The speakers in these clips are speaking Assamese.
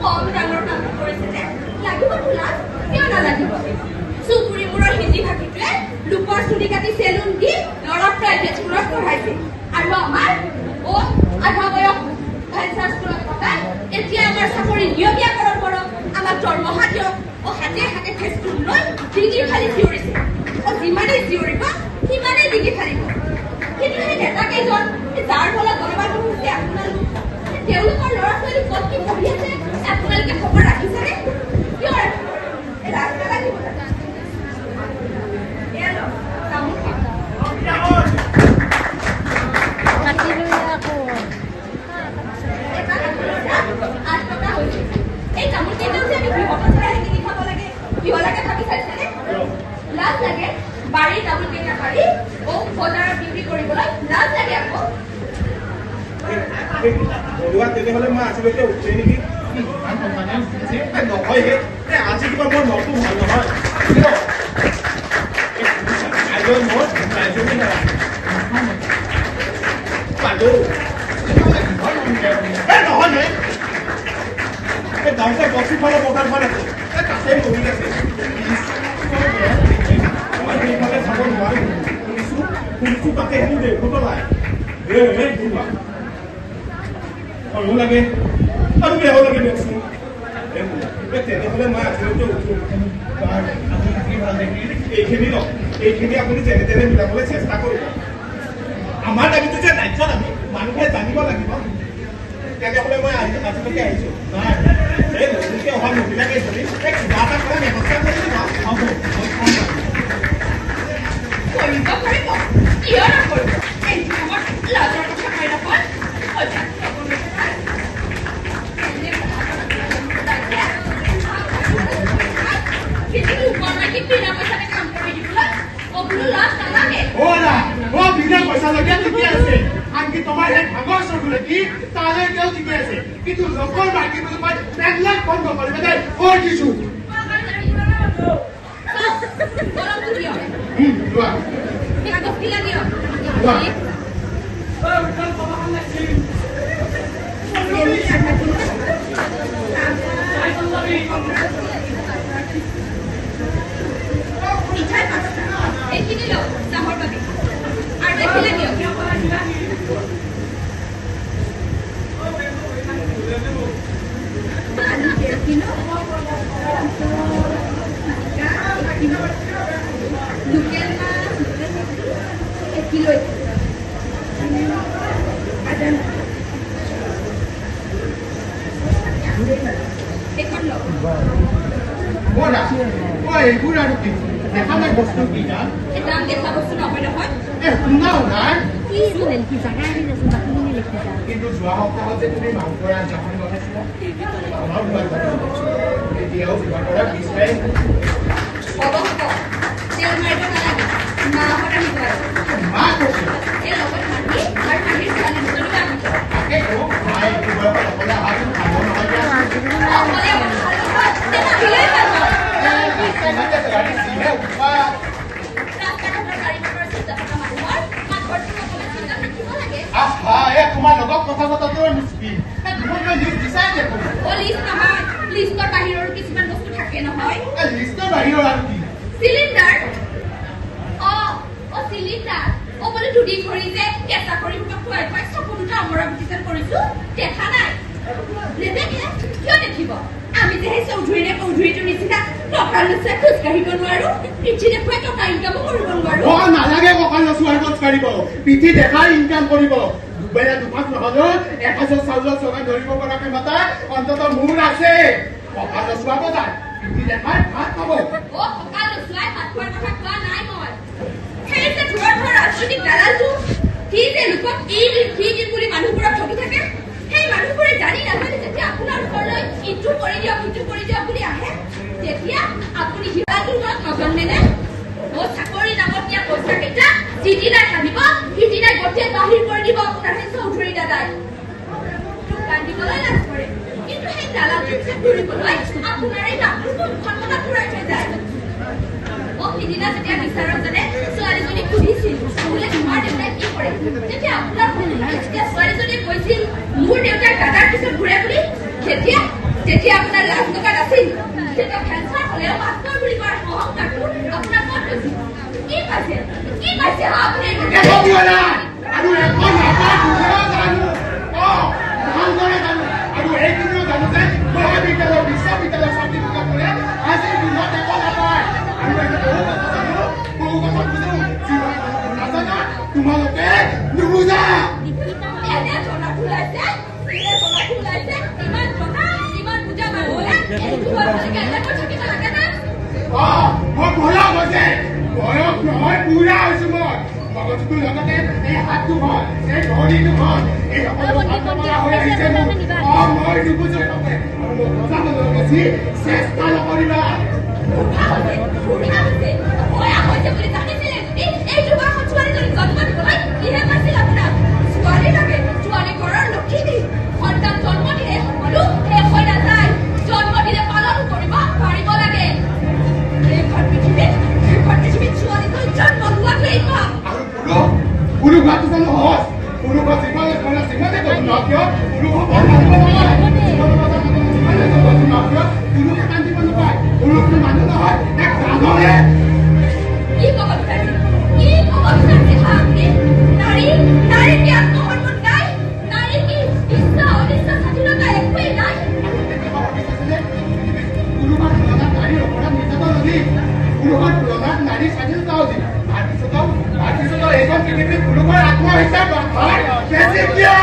কম ডাঙৰ কাম কৰিছে যে লাগিব তোলাত কিয় নালাগিব চুপুৰি মূৰৰ হিন্দী ভাষীটোৱে লোকৰ চুলি কাটি চেলুন দি ল'ৰাক প্ৰাইভেট স্কুলত পঢ়াইছে আৰু আমাৰ আধা বয়স ভেঞ্চাৰ স্কুলত পঢ়াই এতিয়া আমাৰ চাকৰি নিয়মীয়াকৰণ কৰক আমাক দৰমহা দিয়ক হাতে হাতে ফেচবুক লৈ ডিগ্ৰী খালি চিঞৰিছে যিমানেই চিঞৰিব সিমানেই ডিগ্ৰী ফালিব কিন্তু সেই নেতা কেইজন যাৰ ফলত জলবায়ু হৈছে আপোনালোক তেওঁলোকৰ ল'ৰা ছোৱালী ক'ত কি পঢ়ি আছে আপোনালোকে খবৰ ৰাখিছেনে কিয় ৰাস্তা লাগিব এই তামোল কেইটাও যে আমি গৃহপথৰ পৰা কিনি খাব লাগে কিয় লাগে ভাবি চাইছেনে লাজ লাগে বাৰীৰ তামোল কেইটা পাৰি বজাৰত বিক্ৰী কৰিবলৈ লাজ লাগে আকৌ তেনেহ'লে মই আজিলৈকে উঠে নেকি নহয় আজি কিবা মোৰ মনটো ভাল নহয় নহয় গাঁৱতে গছি ফালে বগানখন আছে তাতে বহি আছে সেইফালে চাব নোৱাৰো শুনিছো তাতে হেনো দেখোলাই আৰু লাগে আৰু বেয়াও লাগে দিয়কচোন তেনেহ'লে মই আজিলৈকে উঠো এইখিনি আপুনি যেনে তেনে মিলাবলৈ চেষ্টা কৰিব আমাৰ দাবীটো যে ৰাজ্যত আমি মানুহে জানিব লাগিব তেনেহ'লে মই আজিলৈকে আহিছোঁ এই নতুনকৈ অহা মহিলাকে যদি কিবা এটা কৰা ব্যৱস্থা কৰি দিব কৰিব কিয় নকৰিব এই আমাৰ লাজৰ কথা কৈ নকয় আনকি তোমাৰ সেই ভাগৰ চকুলে কি তালৈ তেওঁ ঠিকে আছে কিন্তু লোকৰ বাকী মই বেগলাক বন্ধ কৰিবে দেই কৈ দিছো এইখিনি লওক চাহৰ বাবে আৰু দেখিলে দিয়ক লোকেল মাছ এক কিলো এখন লওক এইবোৰ আৰু কি দেখা নাই বস্তু কি দাম এটা দেখা বস্তু নহয় নহয় শুনাও নাই কিন্তু যোৱা সপ্তাহত যে তুমি মাংসৰা জাপান বনাইছিলা এতিয়াও বিবাহ কৰা পিছাই হ'ব তেল মাৰিব নালাগে মাহঁত আহিব মা কৈছে এই লগত মাটি আৰু মাটিৰ ছোৱালী দুজনীও আহিব তাকেতো মায়ে কিবা অকলে আহাচোন খাব নহয় অকলে আহিলেই ভাল তোমাৰ লগত কথা পতাটো মুস্কিল দিছাই দেখোন লিষ্ট নহয় লিষ্টৰ বাহিৰৰ কিছুমান বস্তু থাকে নহয় লিষ্টৰ বাহিৰৰ আৰু কি চিলিণ্ডাৰ চিলিণ্ডাৰ বোলে দুদিন ধৰি যে কেঁচা কৰি খুৱাই খুৱাই চকু দুটা অমৰা বিচিজন কৰিছো দেখা নাই নেদেখে কিয় দেখিব আমি যে সেই চৌধুৰীটোৰ নিচিনা টকাৰ নিচিনা খোজকাঢ়িব নোৱাৰো পিঠি দেখুৱাই টকা ইনকামো কৰিব নোৱাৰো নালাগে কঁকাল নচুৱাই খোজ কাঢ়িব পিঠি দেখাই ইনকাম কৰিব দুবেলা দুমাহ নহলেও 1000 চাউলৰ যোগান ধৰিব পৰাকে মাতা অন্ততঃ মোৰ আছে কঁকাল নচুৱাব যায় পিঠি দেখাই ভাত খাব কঁকাল নচুৱাই ভাত খোৱাৰ কথা কোৱা নাই মই সেই যে ঘৰৰ ৰাজনৈতিক দালালটো সি যে লোকক সি দিম বুলি মানুহবোৰক ঠগি থাকে সেই মানুহবোৰে জানি নাজানি যেতিয়া আপোনাৰ ঘৰলৈ ইটো কৰি দিয়ক বুলি আহে তেতিয়া আপুনি হিবাটোৰ লগত নজন্মেনে চাকৰি নামত দিয়া পইচা কেইটা যিদিনাই ভাবিব সিদিনাই গোটেই বাহিৰ কৰি দিব আপোনাৰ সেই চৌধুৰী দাদাই কান্দিবলৈ লাজ কৰে কিন্তু সেই দালালটোক কৰিবলৈ আপোনাৰ এই নামটো সন্মানত ঘূৰাই থৈ যায় সিদিনা যেতিয়া বিচাৰকজনে ছোৱালীজনীক সুধিছিল বোলে তোমাৰ দেউতাই কি কৰে তেতিয়া আপোনাৰ ছোৱালীজনীয়ে কৈছিল মোৰ দেউতাই দাদাৰ পিছত ঘূৰে বুলি তেতিয়া যেতিয়া আপোনাৰ লাজ লগা নাছিল তেতিয়া কেঞ্চাৰ হ'লেও মাষ্টৰ বুলি কোৱাৰ অহংকাৰটো আপোনাৰ ক'ত গৈছিল কি পাইছে আপুনি একো দিয়া নাই আৰু এখন নাপায় দুখেও জানো ভালদৰে জানো আৰু এইখিনিও জানো যে মহাবিদ্যালয় বিশ্ববিদ্যালয় চাৰ্টিফিকেট কৰে আজিৰ দিনত একো নাপায় আৰু এটা বহু কথা বুজো যিমান নাজানা তোমালোকে নুবুজা এনে জনাটো ওলাইছে ইমান জনা ইমান বুজা মানুহে এইটো ভালকে এনেকৈ থাকিব লাগে না মই ভুলা গৈছে বয়স নহয় বুঢ়া হৈছো মই মগজুটোৰ লগতে এই হাতটো হয় এই ঘড়ীটো হয় এই সকলো ভালপৰা হৈ আহিছে মোৰ মই নুবুজো বাবে আৰু মই বুজাবলৈ বেছি চেষ্টা নকৰিবা পুৰুষত জানো সহজ পুৰুষত যিমানে ধৰা যিমানে গঠন কিয় পুৰুষক মানিব নহয় যিমানে গঠন কিয় পুৰুষে কান্দিব নাপায় পুৰুষটো মানুহ নহয় এক জানৰে পুৰুষৰ তুলনাত নাৰীৰ অপৰাধ নিৰ্যাতন অধিক পুৰুষৰ তুলনাত নাৰীৰ স্বাধীনতা অধিক তাৰপিছতো এইখন পৃথিৱীত পুৰুষৰ আত্মহত্যা হয় বেছি কিয়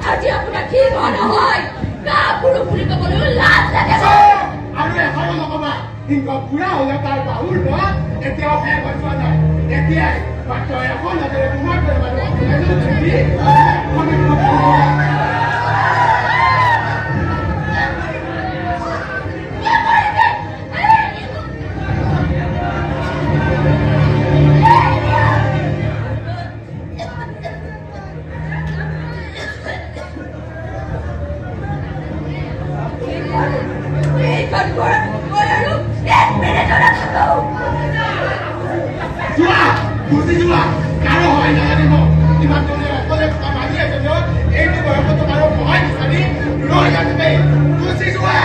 আজি আপোনাৰ কি ভাল হয় কা পুৰুষ বুলি ক'বলৈ লাজ লাগে আৰু এখনো নকবা সিংহ বুঢ়া হ'লে তাৰ বাহুৰ বল এতিয়াও শেষ হৈ যোৱা নাই এতিয়াই মাত্ৰ এখন হাতেৰে তোমাৰ দৰে গুচি যোৱা কাৰো সহায় নালাগিব ইমান জনে অকলে মাৰি আছে ন এইটো বয়সত তোমাৰো সহায় বিচাৰি ৰৈ যাতে গুচি যোৱা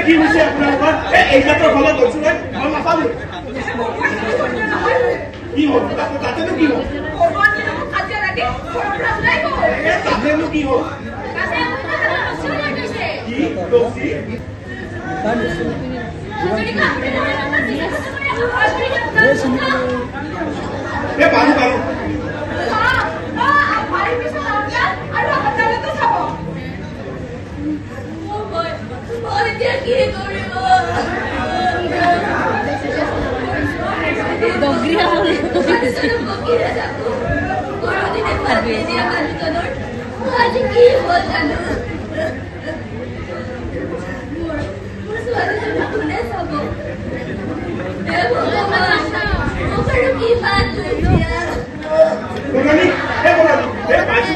কি হৈছে আপোনালোকৰ এই জাতৰ ঘৰলৈ গৈছো মই নাপালো কি হ'ল তাতেনো কি হ'ল তাতেনো কি হ'ল কি দোষী পাৰো পাৰো আজি কি হ'ল জানো কোনে চাব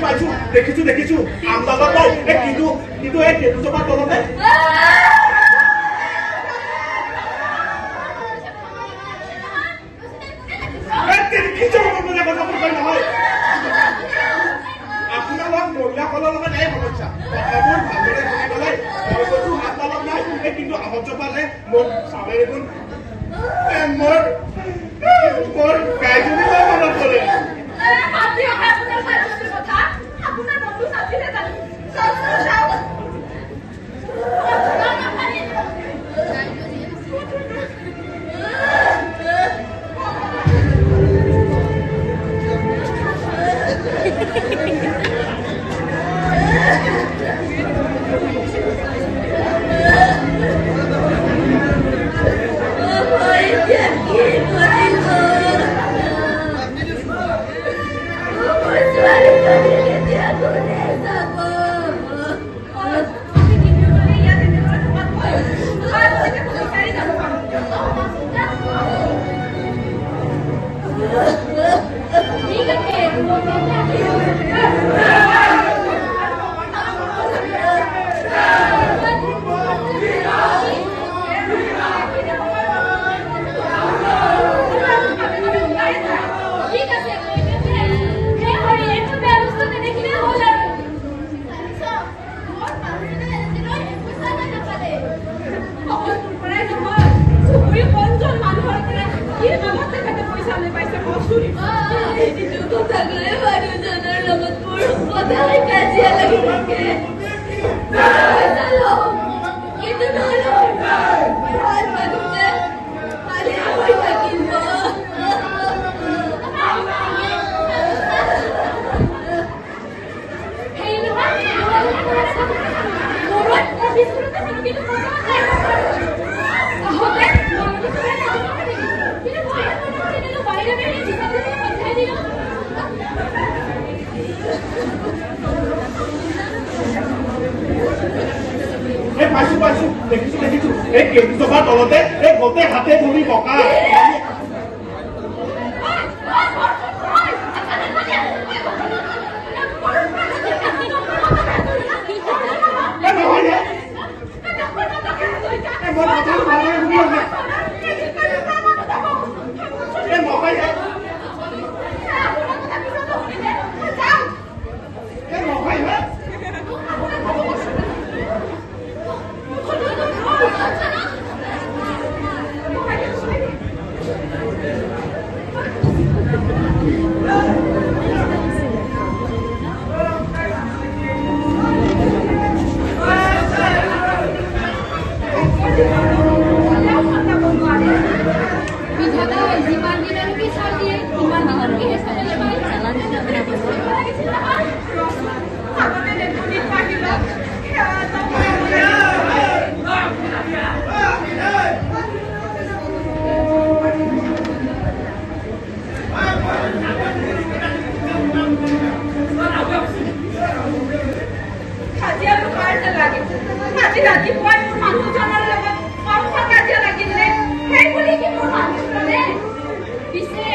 পাইছো দেখিছো দেখিছো আন্দাজত নাই কিন্তু এই কেতুজোপাৰ তলতে আপোনালোক মহিলাসকলৰ লগত এই সমস্যা কথাবোৰ ভালদৰে শুনি পেলাই মই কৈছো হাত তালত নাই কিন্তু আহতজোপালে মোক চালে দেখোন মোৰ গাইজনী মনত পৰে পাইছো দেখিছো এই কেতুজোপাৰ তলতে এই গোটেই হাতে ধৰি বকা ৰাতিপুৱাই মোৰ মানুহজনৰ লগত কাজিয়া লাগিলে সেই বুলি কি মোৰ মানুহ পিছে